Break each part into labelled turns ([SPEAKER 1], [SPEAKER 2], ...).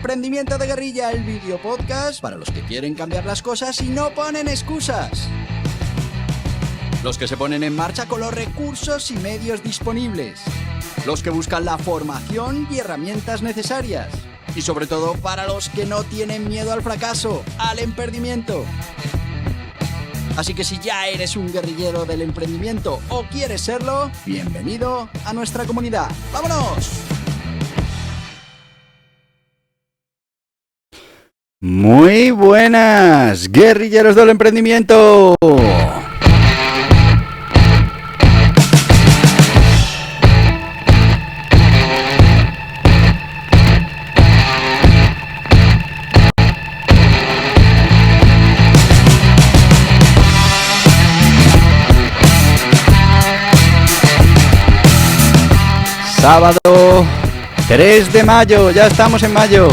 [SPEAKER 1] Emprendimiento de Guerrilla, el video podcast para los que quieren cambiar las cosas y no ponen excusas. Los que se ponen en marcha con los recursos y medios disponibles. Los que buscan la formación y herramientas necesarias. Y sobre todo para los que no tienen miedo al fracaso, al emprendimiento. Así que si ya eres un guerrillero del emprendimiento o quieres serlo, bienvenido a nuestra comunidad. ¡Vámonos!
[SPEAKER 2] Muy buenas, guerrilleros del emprendimiento. Sábado 3 de mayo, ya estamos en mayo.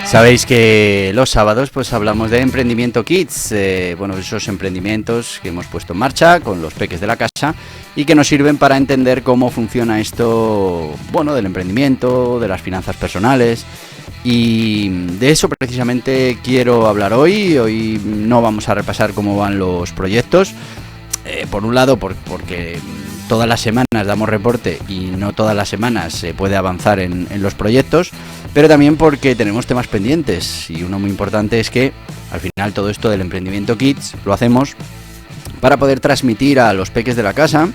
[SPEAKER 2] Sabéis que los sábados pues hablamos de Emprendimiento Kids, esos emprendimientos que hemos puesto en marcha con los peques de la casa y que nos sirven para entender cómo funciona esto, del emprendimiento, de las finanzas personales, y de eso precisamente quiero hablar hoy. Hoy no vamos a repasar cómo van los proyectos, por un lado porque todas las semanas damos reporte y no todas las semanas se puede avanzar en los proyectos, pero también porque tenemos temas pendientes, y uno muy importante es que al final todo esto del Emprendimiento Kids lo hacemos para poder transmitir a los peques de la casa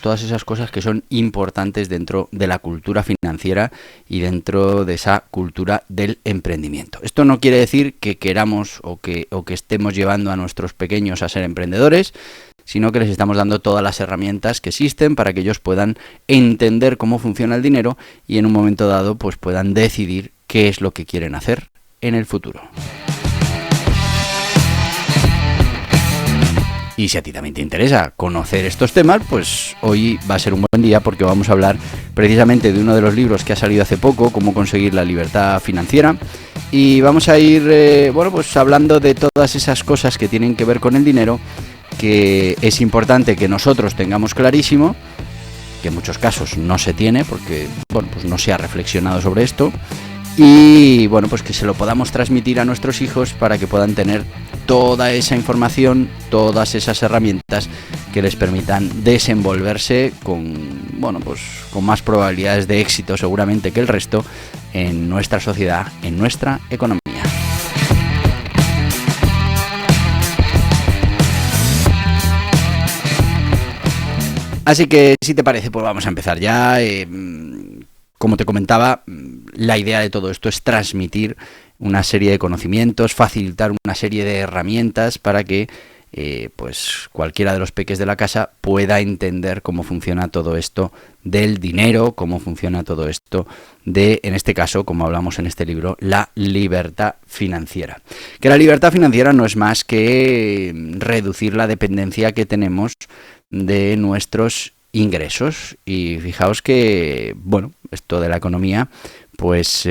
[SPEAKER 2] todas esas cosas que son importantes dentro de la cultura financiera y dentro de esa cultura del emprendimiento. Esto no quiere decir que queramos o que estemos llevando a nuestros pequeños a ser emprendedores, sino que les estamos dando todas las herramientas que existen para que ellos puedan entender cómo funciona el dinero y en un momento dado pues puedan decidir qué es lo que quieren hacer en el futuro. Y si a ti también te interesa conocer estos temas, pues hoy va a ser un buen día porque vamos a hablar precisamente de uno de los libros que ha salido hace poco, Cómo conseguir la libertad financiera, y vamos a ir hablando de todas esas cosas que tienen que ver con el dinero, que es importante que nosotros tengamos clarísimo, que en muchos casos no se tiene porque no se ha reflexionado sobre esto, y que se lo podamos transmitir a nuestros hijos para que puedan tener toda esa información, todas esas herramientas que les permitan desenvolverse con más probabilidades de éxito seguramente que el resto en nuestra sociedad, en nuestra economía. Así que, si te parece, pues vamos a empezar ya. Como te comentaba, la idea de todo esto es transmitir una serie de conocimientos, facilitar una serie de herramientas para que cualquiera de los peques de la casa pueda entender cómo funciona todo esto del dinero, cómo funciona todo esto de, en este caso, como hablamos en este libro, la libertad financiera. Que la libertad financiera no es más que reducir la dependencia que tenemos de nuestros ingresos. Y fijaos que, esto de la economía pues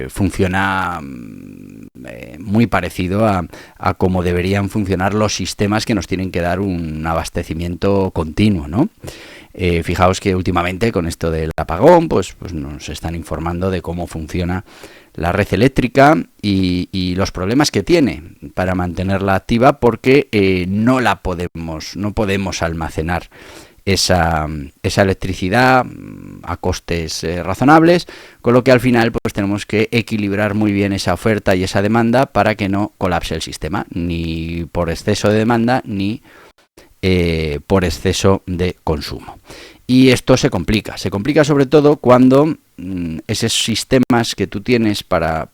[SPEAKER 2] funciona muy parecido a cómo deberían funcionar los sistemas que nos tienen que dar un abastecimiento continuo, ¿no? Fijaos que últimamente con esto del apagón pues nos están informando de cómo funciona la red eléctrica y los problemas que tiene para mantenerla activa, porque no podemos almacenar esa electricidad a costes razonables, con lo que al final pues tenemos que equilibrar muy bien esa oferta y esa demanda para que no colapse el sistema, ni por exceso de demanda ni por exceso de consumo. Y esto se complica sobre todo cuando esos sistemas que tú tienes para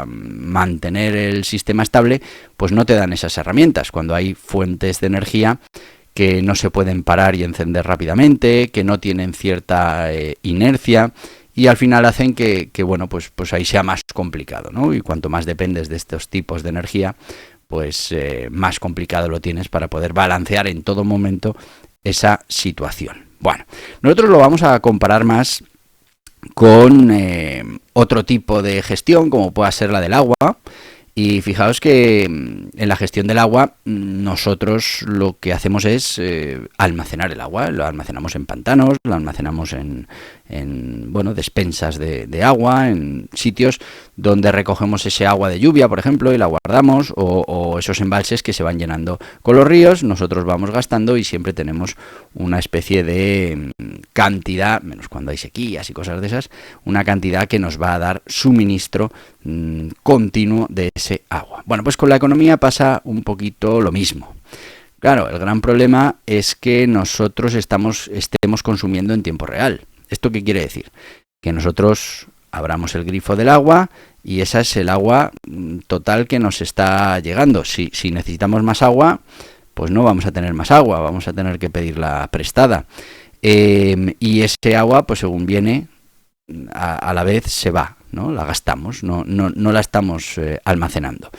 [SPEAKER 2] mantener el sistema estable pues no te dan esas herramientas, cuando hay fuentes de energía que no se pueden parar y encender rápidamente, que no tienen cierta inercia, y al final hacen que pues ahí sea más complicado, ¿no? Y cuanto más dependes de estos tipos de energía, pues más complicado lo tienes para poder balancear en todo momento esa situación. Bueno, nosotros lo vamos a comparar más con otro tipo de gestión, como pueda ser la del agua. Y fijaos que en la gestión del agua nosotros lo que hacemos es almacenar el agua. Lo almacenamos en pantanos, lo almacenamos en despensas de agua, en sitios donde recogemos ese agua de lluvia, por ejemplo, y la guardamos, o esos embalses que se van llenando con los ríos, nosotros vamos gastando y siempre tenemos una especie de cantidad, menos cuando hay sequías y cosas de esas, una cantidad que nos va a dar suministro continuo de ese agua. Bueno, pues con la economía pasa un poquito lo mismo. Claro, el gran problema es que nosotros estemos consumiendo en tiempo real. ¿Esto qué quiere decir? Que nosotros abramos el grifo del agua y esa es el agua total que nos está llegando. Si necesitamos más agua, pues no vamos a tener más agua, vamos a tener que pedirla prestada. Y ese agua, pues según viene, a la vez se va, ¿no? La gastamos, no la estamos almacenando.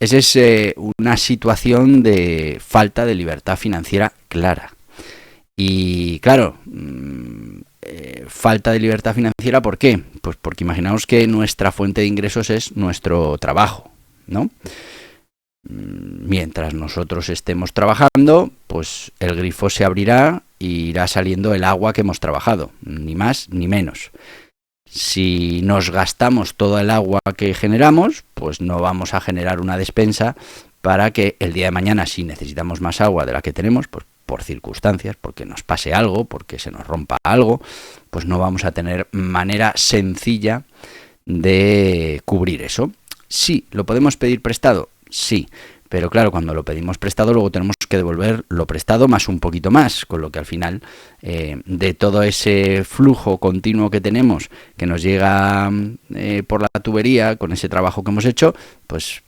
[SPEAKER 2] Esa es una situación de falta de libertad financiera clara. Y claro, falta de libertad financiera, ¿por qué? Pues porque imaginaos que nuestra fuente de ingresos es nuestro trabajo, ¿no? Mientras nosotros estemos trabajando, pues el grifo se abrirá y irá saliendo el agua que hemos trabajado, ni más ni menos. Si nos gastamos toda el agua que generamos, pues no vamos a generar una despensa para que el día de mañana, si necesitamos más agua de la que tenemos, pues por circunstancias, porque nos pase algo, porque se nos rompa algo, pues no vamos a tener manera sencilla de cubrir eso. Sí, ¿lo podemos pedir prestado? Sí, pero claro, cuando lo pedimos prestado luego tenemos que devolver lo prestado más un poquito más, con lo que al final de todo ese flujo continuo que tenemos, que nos llega por la tubería con ese trabajo que hemos hecho, pues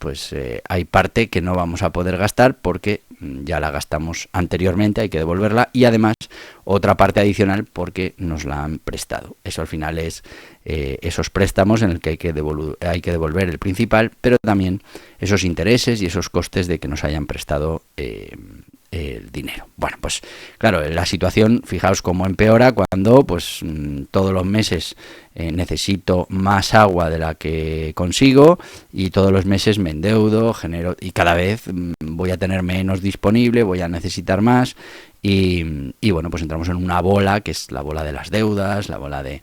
[SPEAKER 2] hay parte que no vamos a poder gastar porque ya la gastamos anteriormente, hay que devolverla, y además otra parte adicional porque nos la han prestado. Eso al final es esos préstamos en el que hay que devolver el principal, pero también esos intereses y esos costes de que nos hayan prestado el dinero. Bueno, pues claro, la situación, fijaos cómo empeora cuando pues todos los meses necesito más agua de la que consigo y todos los meses me endeudo, genero y cada vez voy a tener menos disponible, voy a necesitar más y bueno, pues entramos en una bola que es la bola de las deudas, la bola de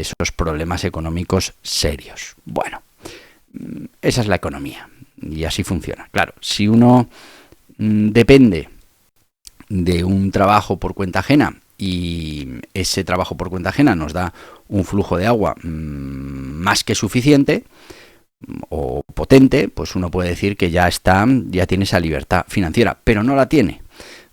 [SPEAKER 2] esos problemas económicos serios. Bueno, esa es la economía y así funciona. Claro, si uno depende de un trabajo por cuenta ajena y ese trabajo por cuenta ajena nos da un flujo de agua más que suficiente o potente, pues uno puede decir que ya tiene esa libertad financiera, pero no la tiene,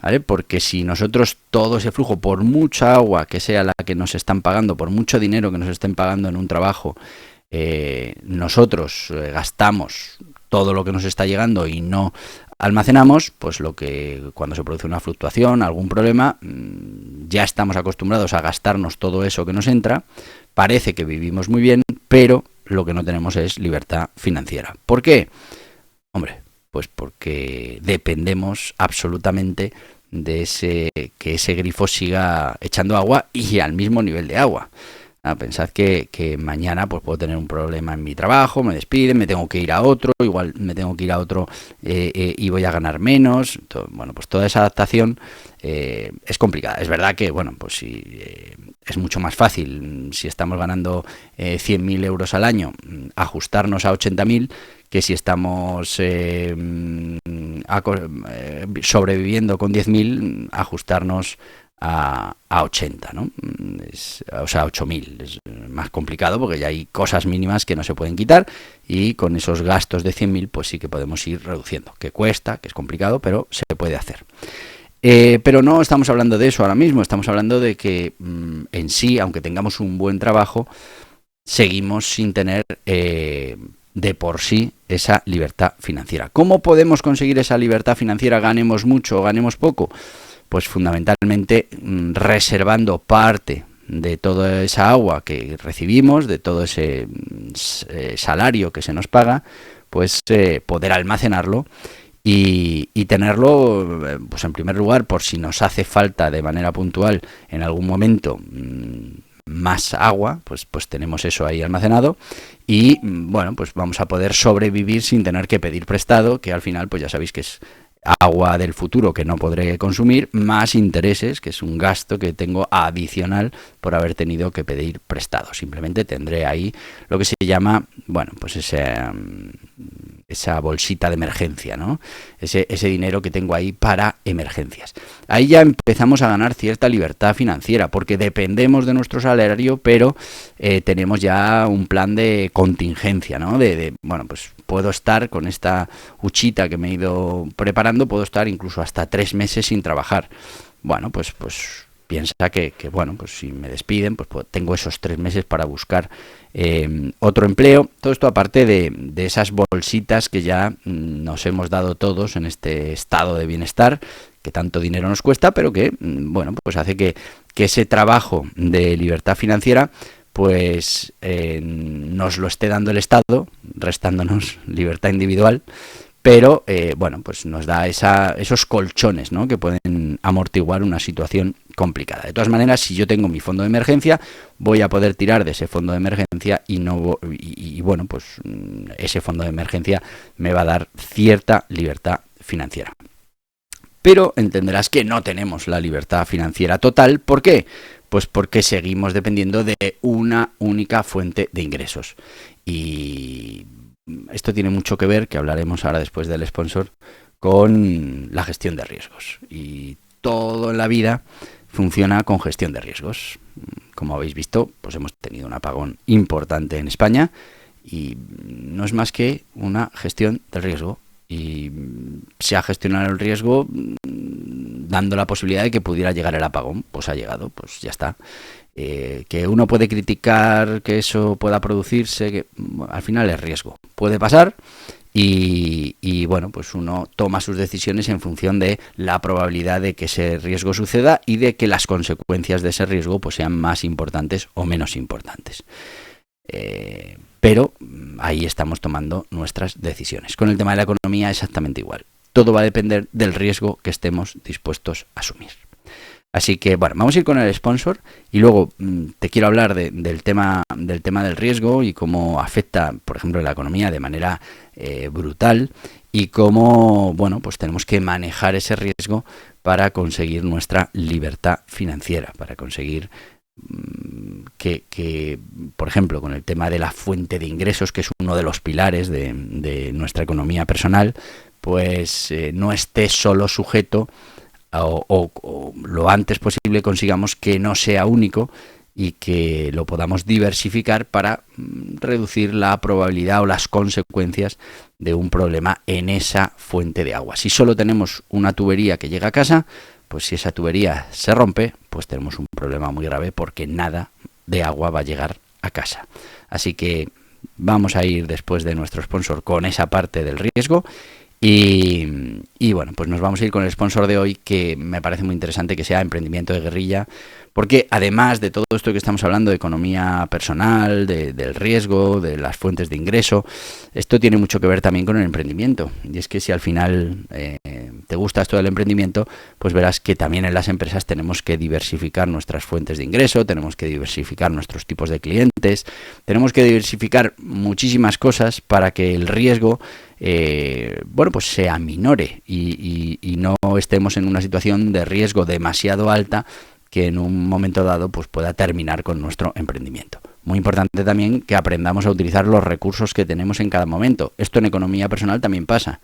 [SPEAKER 2] ¿vale? Porque si nosotros todo ese flujo, por mucha agua que sea la que nos están pagando, por mucho dinero que nos estén pagando en un trabajo, nosotros gastamos todo lo que nos está llegando y no almacenamos, pues cuando se produce una fluctuación, algún problema, ya estamos acostumbrados a gastarnos todo eso que nos entra, parece que vivimos muy bien, pero lo que no tenemos es libertad financiera. ¿Por qué? Hombre, pues porque dependemos absolutamente de que ese grifo siga echando agua y al mismo nivel de agua. Pensad que mañana pues puedo tener un problema en mi trabajo, me despiden, me tengo que ir a otro, igual me tengo que ir a otro y voy a ganar menos. Bueno, pues toda esa adaptación es complicada. Es verdad que, bueno, pues si es mucho más fácil, si estamos ganando 100.000 euros al año, ajustarnos a 80.000, que si estamos sobreviviendo con 10.000, ajustarnos a 80, ¿no? O sea, 8.000. Es más complicado porque ya hay cosas mínimas que no se pueden quitar y con esos gastos de 100.000 pues sí que podemos ir reduciendo. Que cuesta, que es complicado, pero se puede hacer. Pero no estamos hablando de eso ahora mismo, estamos hablando de que en sí, aunque tengamos un buen trabajo, seguimos sin tener de por sí esa libertad financiera. ¿Cómo podemos conseguir esa libertad financiera? ¿Ganemos mucho o ganemos poco? Pues fundamentalmente reservando parte de toda esa agua que recibimos, de todo ese salario que se nos paga, pues poder almacenarlo y tenerlo, pues en primer lugar, por si nos hace falta de manera puntual en algún momento más agua, pues tenemos eso ahí almacenado y bueno, pues vamos a poder sobrevivir sin tener que pedir prestado, que al final pues ya sabéis que es agua del futuro que no podré consumir, más intereses, que es un gasto que tengo adicional por haber tenido que pedir prestado. Simplemente tendré ahí lo que se llama, bueno, pues esa bolsita de emergencia, ¿no? Ese dinero que tengo ahí para emergencias. Ahí ya empezamos a ganar cierta libertad financiera, porque dependemos de nuestro salario, pero tenemos ya un plan de contingencia, ¿no? Bueno, pues puedo estar con esta huchita que me he ido preparando, puedo estar incluso hasta 3 meses sin trabajar. Bueno, pues piensa que bueno, pues si me despiden, pues tengo esos 3 meses para buscar otro empleo. Todo esto aparte de esas bolsitas que ya nos hemos dado todos en este estado de bienestar, que tanto dinero nos cuesta, pero que, bueno, pues hace que ese trabajo de libertad financiera pues nos lo esté dando el Estado, restándonos libertad individual, pero bueno, pues nos da esos colchones, ¿no?, que pueden amortiguar una situación complicada. De todas maneras, si yo tengo mi fondo de emergencia, voy a poder tirar de ese fondo de emergencia y bueno, pues ese fondo de emergencia me va a dar cierta libertad financiera. Pero entenderás que no tenemos la libertad financiera total. ¿Por qué? Pues porque seguimos dependiendo de una única fuente de ingresos. Y esto tiene mucho que ver, que hablaremos ahora después del sponsor, con la gestión de riesgos. Y todo en la vida funciona con gestión de riesgos. Como habéis visto, pues hemos tenido un apagón importante en España y no es más que una gestión del riesgo. Y se ha gestionado el riesgo dando la posibilidad de que pudiera llegar el apagón. Pues ha llegado, pues ya está. Que uno puede criticar que eso pueda producirse, que al final es riesgo. Puede pasar y bueno, pues uno toma sus decisiones en función de la probabilidad de que ese riesgo suceda y de que las consecuencias de ese riesgo pues sean más importantes o menos importantes. Pero ahí estamos tomando nuestras decisiones. Con el tema de la economía exactamente igual. Todo va a depender del riesgo que estemos dispuestos a asumir. Así que bueno, vamos a ir con el sponsor y luego te quiero hablar del tema del riesgo y cómo afecta, por ejemplo, la economía de manera brutal y cómo, bueno, pues tenemos que manejar ese riesgo para conseguir nuestra libertad financiera, para conseguir que, por ejemplo, con el tema de la fuente de ingresos, que es uno de los pilares de nuestra economía personal, pues no esté solo sujeto o lo antes posible consigamos que no sea único y que lo podamos diversificar para reducir la probabilidad o las consecuencias de un problema en esa fuente de agua. Si solo tenemos una tubería que llega a casa, pues si esa tubería se rompe, pues tenemos un problema muy grave porque nada de agua va a llegar a casa. Así que vamos a ir después de nuestro sponsor con esa parte del riesgo y bueno, pues nos vamos a ir con el sponsor de hoy, que me parece muy interesante que sea Emprendimiento de Guerrilla, porque además de todo esto que estamos hablando de economía personal, del riesgo, de las fuentes de ingreso, esto tiene mucho que ver también con el emprendimiento. Y es que si al final te gusta esto del emprendimiento, pues verás que también en las empresas tenemos que diversificar nuestras fuentes de ingreso, tenemos que diversificar nuestros tipos de clientes, tenemos que diversificar muchísimas cosas para que el riesgo bueno, pues se aminore y no estemos en una situación de riesgo demasiado alta que en un momento dado pues pueda terminar con nuestro emprendimiento. Muy importante también que aprendamos a utilizar los recursos que tenemos en cada momento. Esto en economía personal también pasa.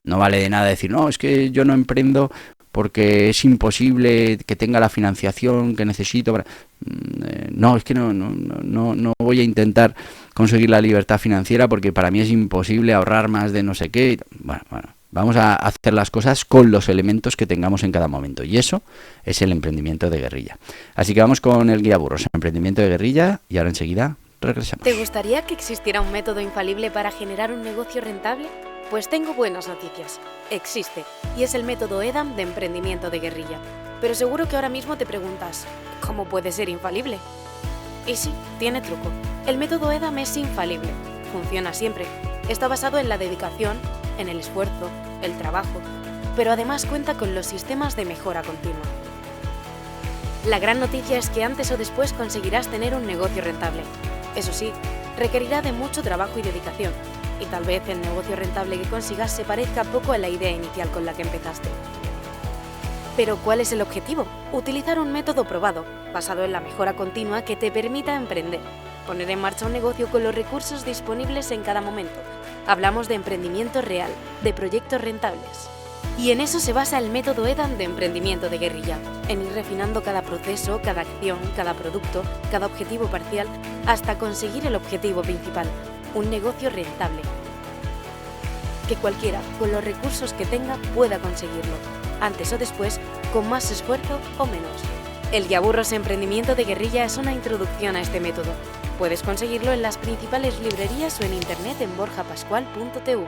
[SPEAKER 2] No vale de nada decir, no, es que yo no emprendo porque es imposible que tenga la financiación que necesito para... No, es que no voy a intentar conseguir la libertad financiera porque para mí es imposible ahorrar más de no sé qué. Bueno, vamos a hacer las cosas con los elementos que tengamos en cada momento. Y eso es el emprendimiento de guerrilla. Así que vamos con el guía burros, emprendimiento de guerrilla, y ahora enseguida regresamos.
[SPEAKER 3] ¿Te gustaría que existiera un método infalible para generar un negocio rentable? Pues tengo buenas noticias. Existe, y es el método EDAM de emprendimiento de guerrilla. Pero seguro que ahora mismo te preguntas, ¿cómo puede ser infalible? Y sí, tiene truco. El método EDAM es infalible. Funciona siempre. Está basado en la dedicación, en el esfuerzo, el trabajo, pero además cuenta con los sistemas de mejora continua. La gran noticia es que antes o después conseguirás tener un negocio rentable. Eso sí, requerirá de mucho trabajo y dedicación, y tal vez el negocio rentable que consigas se parezca poco a la idea inicial con la que empezaste. Pero ¿cuál es el objetivo? Utilizar un método probado, basado en la mejora continua que te permita emprender, poner en marcha un negocio con los recursos disponibles en cada momento. Hablamos de emprendimiento real, de proyectos rentables. Y en eso se basa el método EDAM de emprendimiento de guerrilla, en ir refinando cada proceso, cada acción, cada producto, cada objetivo parcial, hasta conseguir el objetivo principal, un negocio rentable. Que cualquiera, con los recursos que tenga, pueda conseguirlo, antes o después, con más esfuerzo o menos. El Guiaburros Emprendimiento de Guerrilla es una introducción a este método. Puedes conseguirlo en las principales librerías o en internet en borjapascual.tv.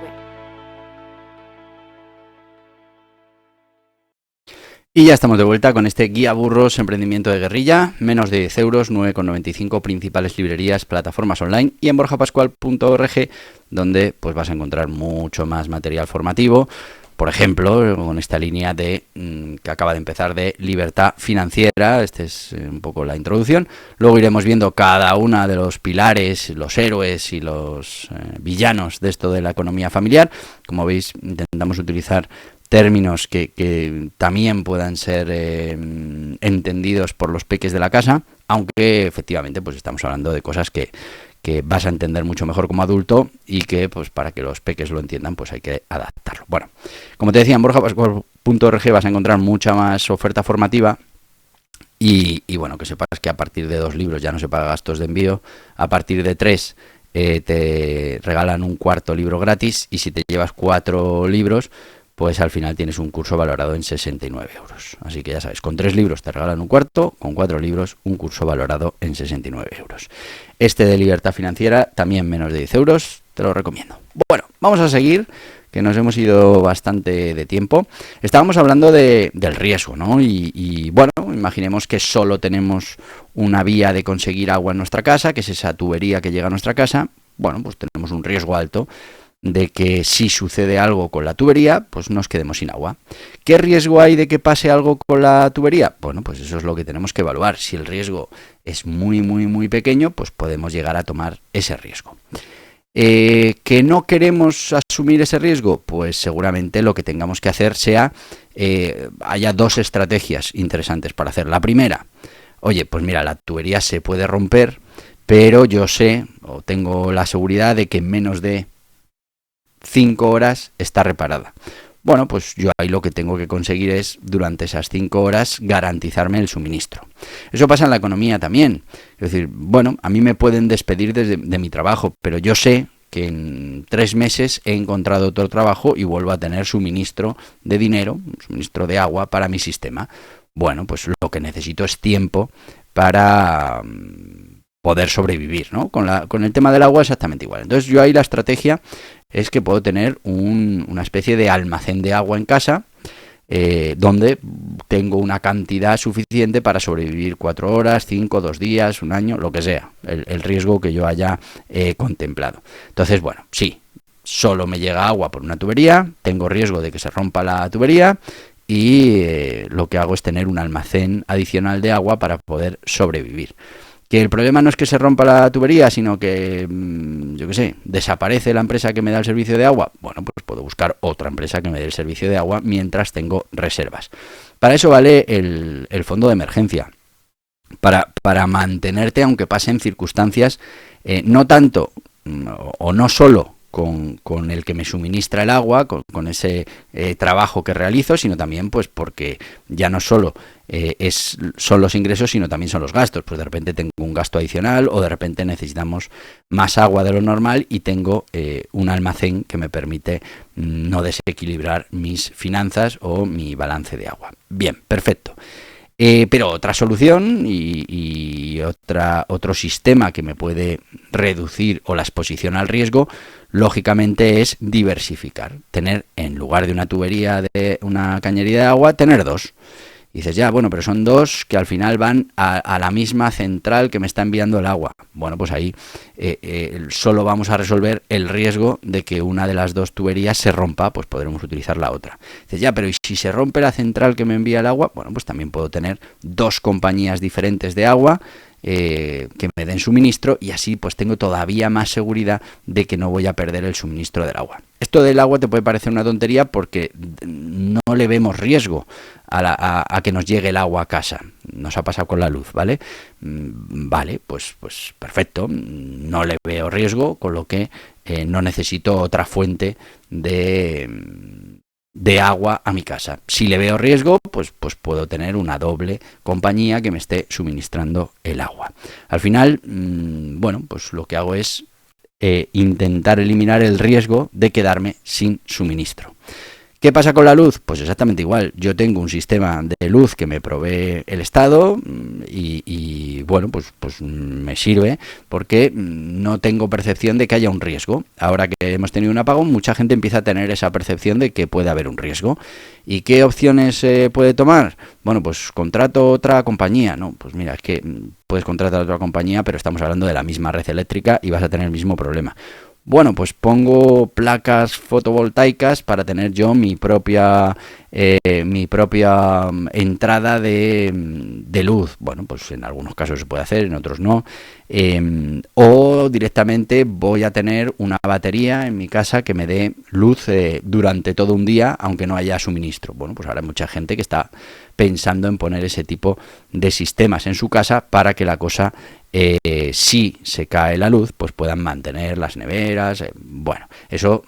[SPEAKER 2] Y ya estamos de vuelta con este Guiaburros Emprendimiento de Guerrilla, menos de 10 euros, 9,95, principales librerías, plataformas online y en borjapascual.org, donde pues vas a encontrar mucho más material formativo. Por ejemplo, con esta línea de que acaba de empezar de libertad financiera, este es un poco la introducción. Luego iremos viendo cada una de los pilares, los héroes y los villanos de esto de la economía familiar. Como veis, intentamos utilizar términos que también puedan ser entendidos por los peques de la casa, aunque efectivamente pues estamos hablando de cosas que vas a entender mucho mejor como adulto y que pues para que los peques lo entiendan pues hay que adaptarlo. Bueno, como te decía, en borjapascual.org vas a encontrar mucha más oferta formativa y bueno, que sepas que a partir de 2 libros ya no se paga gastos de envío, a partir de 3 te regalan un 4º libro gratis y si te llevas 4 libros pues al final tienes un curso valorado en 69 euros. Así que ya sabes, con 3 libros te regalan un 4º, con 4 libros un curso valorado en 69 euros. Este de libertad financiera, también menos de 10 euros, te lo recomiendo. Bueno, vamos a seguir, que nos hemos ido bastante de tiempo. Estábamos hablando del riesgo, ¿no? Y bueno, imaginemos que solo tenemos una vía de conseguir agua en nuestra casa, que es esa tubería que llega a nuestra casa. Bueno, pues tenemos un riesgo alto de que si sucede algo con la tubería, pues nos quedemos sin agua. ¿Qué riesgo hay de que pase algo con la tubería? Bueno, pues eso es lo que tenemos que evaluar. Si el riesgo es muy pequeño, pues podemos llegar a tomar ese riesgo. ¿Que no queremos asumir ese riesgo? Pues seguramente lo que tengamos que hacer sea, haya 2 estrategias interesantes para hacer. La primera, oye, pues mira, la tubería se puede romper, pero yo sé, o tengo la seguridad de que en menos de 5 horas está reparada. Bueno, pues yo ahí lo que tengo que conseguir es, durante esas 5 horas, garantizarme el suministro. Eso pasa en la economía también. Es decir, bueno, a mí me pueden despedir de mi trabajo, pero yo sé que en 3 meses he encontrado otro trabajo y vuelvo a tener suministro de dinero, suministro de agua para mi sistema. Bueno, pues lo que necesito es tiempo para poder sobrevivir, ¿no? Con el tema del agua exactamente igual. Entonces yo ahí la estrategia es que puedo tener una especie de almacén de agua en casa, donde tengo una cantidad suficiente para sobrevivir 4 horas, 5, 2 días, 1 año, lo que sea, el riesgo que yo haya contemplado. Entonces, bueno, sí, solo me llega agua por una tubería, tengo riesgo de que se rompa la tubería y lo que hago es tener un almacén adicional de agua para poder sobrevivir. Que el problema no es que se rompa la tubería, sino que, yo qué sé, desaparece la empresa que me da el servicio de agua. Bueno, pues puedo buscar otra empresa que me dé el servicio de agua mientras tengo reservas. Para eso vale el fondo de emergencia. Para mantenerte, aunque pasen circunstancias, no tanto o no solo con el que me suministra el agua, con ese trabajo que realizo, sino también pues porque ya no solo son los ingresos, sino también son los gastos. Pues de repente tengo un gasto adicional o de repente necesitamos más agua de lo normal y tengo un almacén que me permite no desequilibrar mis finanzas o mi balance de agua. Bien, perfecto. Pero otra solución y otro sistema que me puede reducir o la exposición al riesgo, lógicamente, es diversificar. Tener, en lugar de una tubería de una cañería de agua, tener 2. Y dices, ya, bueno, pero son dos que al final van a la misma central que me está enviando el agua. Bueno, pues ahí solo vamos a resolver el riesgo de que una de las dos tuberías se rompa, pues podremos utilizar la otra. Dices, ya, pero ¿y si se rompe la central que me envía el agua? Bueno, pues también puedo tener dos compañías diferentes de agua que me den suministro, y así pues tengo todavía más seguridad de que no voy a perder el suministro del agua. Esto del agua te puede parecer una tontería porque no le vemos riesgo a que nos llegue el agua a casa. Nos ha pasado con la luz, ¿vale? Vale, pues perfecto, no le veo riesgo, con lo que no necesito otra fuente de agua a mi casa. Si le veo riesgo, pues puedo tener una doble compañía que me esté suministrando el agua. Al final, bueno, pues lo que hago es intentar eliminar el riesgo de quedarme sin suministro. ¿Qué pasa con la luz? Pues exactamente igual. Yo tengo un sistema de luz que me provee el Estado y bueno, pues me sirve porque no tengo percepción de que haya un riesgo. Ahora que hemos tenido un apagón, mucha gente empieza a tener esa percepción de que puede haber un riesgo. ¿Y qué opciones puede tomar? Bueno, pues contrato otra compañía. No, pues mira, es que puedes contratar otra compañía, pero estamos hablando de la misma red eléctrica y vas a tener el mismo problema. Bueno, pues pongo placas fotovoltaicas para tener yo mi propia entrada de luz. Bueno, pues en algunos casos se puede hacer, en otros no. O directamente voy a tener una batería en mi casa que me dé luz durante todo un día, aunque no haya suministro. Bueno, pues ahora hay mucha gente que está pensando en poner ese tipo de sistemas en su casa para que la cosa, si se cae la luz, pues puedan mantener las neveras. Bueno, eso.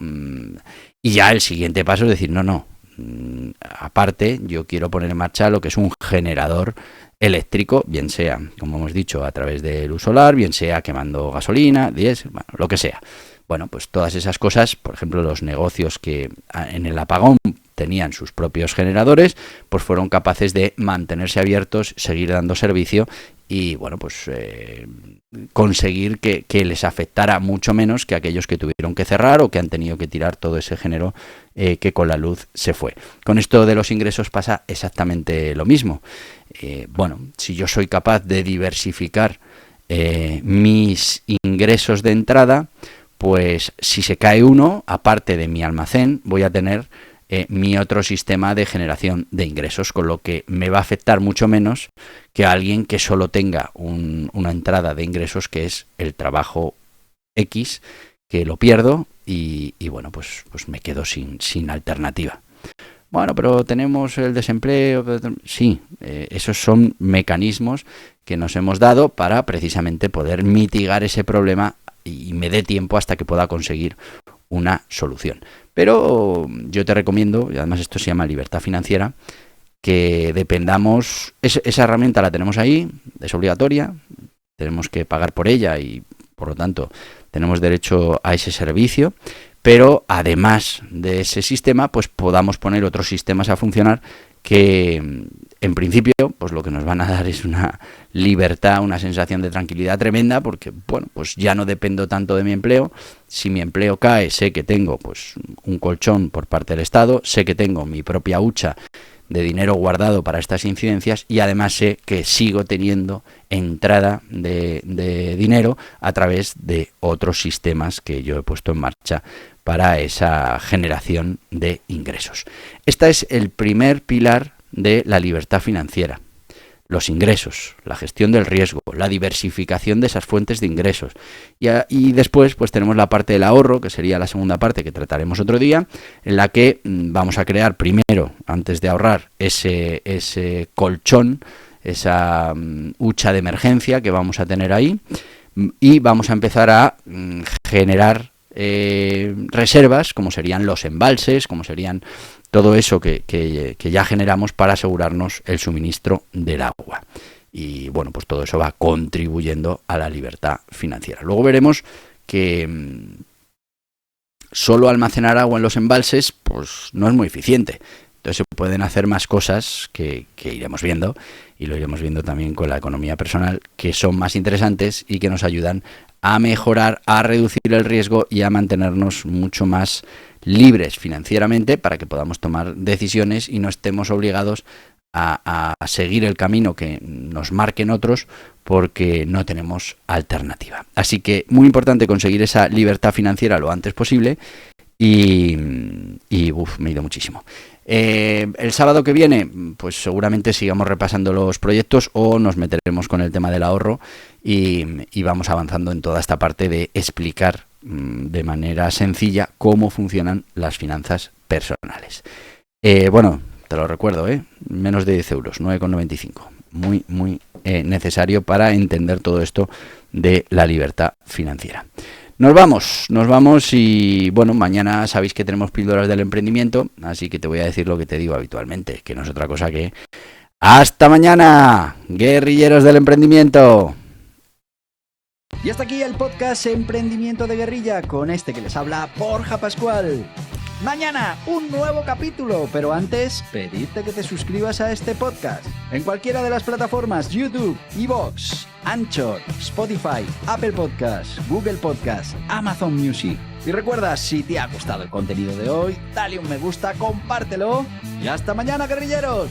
[SPEAKER 2] Y ya el siguiente paso es decir, no. Aparte, yo quiero poner en marcha lo que es un generador eléctrico, bien sea, como hemos dicho, a través de luz solar, bien sea quemando gasolina, diésel, bueno, lo que sea. Bueno, pues todas esas cosas, por ejemplo, los negocios que en el apagón tenían sus propios generadores, pues fueron capaces de mantenerse abiertos, seguir dando servicio y, bueno, pues conseguir que les afectara mucho menos que aquellos que tuvieron que cerrar o que han tenido que tirar todo ese género que con la luz se fue. Con esto de los ingresos pasa exactamente lo mismo. Bueno, si yo soy capaz de diversificar mis ingresos de entrada, pues si se cae uno, aparte de mi almacén, voy a tener mi otro sistema de generación de ingresos, con lo que me va a afectar mucho menos que a alguien que solo tenga una entrada de ingresos, que es el trabajo X, que lo pierdo y bueno, pues me quedo sin alternativa. Bueno, pero tenemos el desempleo. Sí, esos son mecanismos que nos hemos dado para precisamente poder mitigar ese problema y me dé tiempo hasta que pueda conseguir una solución. Pero yo te recomiendo, y además esto se llama libertad financiera, que dependamos, esa herramienta la tenemos ahí, es obligatoria, tenemos que pagar por ella y por lo tanto tenemos derecho a ese servicio, pero además de ese sistema, pues podamos poner otros sistemas a funcionar que en principio pues lo que nos van a dar es una libertad, una sensación de tranquilidad tremenda, porque bueno, pues ya no dependo tanto de mi empleo. Si mi empleo cae, sé que tengo pues un colchón por parte del Estado, sé que tengo mi propia hucha de dinero guardado para estas incidencias y además sé que sigo teniendo entrada de dinero a través de otros sistemas que yo he puesto en marcha para esa generación de ingresos. Este es el primer pilar de la libertad financiera. Los ingresos, la gestión del riesgo, la diversificación de esas fuentes de ingresos. Y después pues tenemos la parte del ahorro, que sería la segunda parte que trataremos otro día, en la que vamos a crear primero, antes de ahorrar, ese colchón, esa hucha de emergencia que vamos a tener ahí, y vamos a empezar a generar reservas, como serían los embalses, como serían todo eso que ya generamos para asegurarnos el suministro del agua. Y bueno, pues todo eso va contribuyendo a la libertad financiera. Luego veremos que solo almacenar agua en los embalses pues no es muy eficiente. Entonces se pueden hacer más cosas que iremos viendo, y lo iremos viendo también con la economía personal, que son más interesantes y que nos ayudan a mejorar, a reducir el riesgo y a mantenernos mucho más libres financieramente para que podamos tomar decisiones y no estemos obligados a seguir el camino que nos marquen otros porque no tenemos alternativa. Así que muy importante conseguir esa libertad financiera lo antes posible y me he ido muchísimo. El sábado que viene, pues seguramente sigamos repasando los proyectos o nos meteremos con el tema del ahorro y vamos avanzando en toda esta parte de explicar de manera sencilla cómo funcionan las finanzas personales. Bueno, te lo recuerdo, menos de 10 euros, 9,95. Muy necesario para entender todo esto de la libertad financiera. Nos vamos y bueno, mañana sabéis que tenemos píldoras del emprendimiento, así que te voy a decir lo que te digo habitualmente, que no es otra cosa que ¡hasta mañana, guerrilleros del emprendimiento!
[SPEAKER 1] Y hasta aquí el podcast Emprendimiento de Guerrilla con este que les habla Borja Pascual. Mañana un nuevo capítulo, pero antes pedirte que te suscribas a este podcast en cualquiera de las plataformas YouTube, iVoox, Anchor, Spotify, Apple Podcasts, Google Podcasts, Amazon Music. Y recuerda, si te ha gustado el contenido de hoy, dale un me gusta, compártelo y hasta mañana, guerrilleros.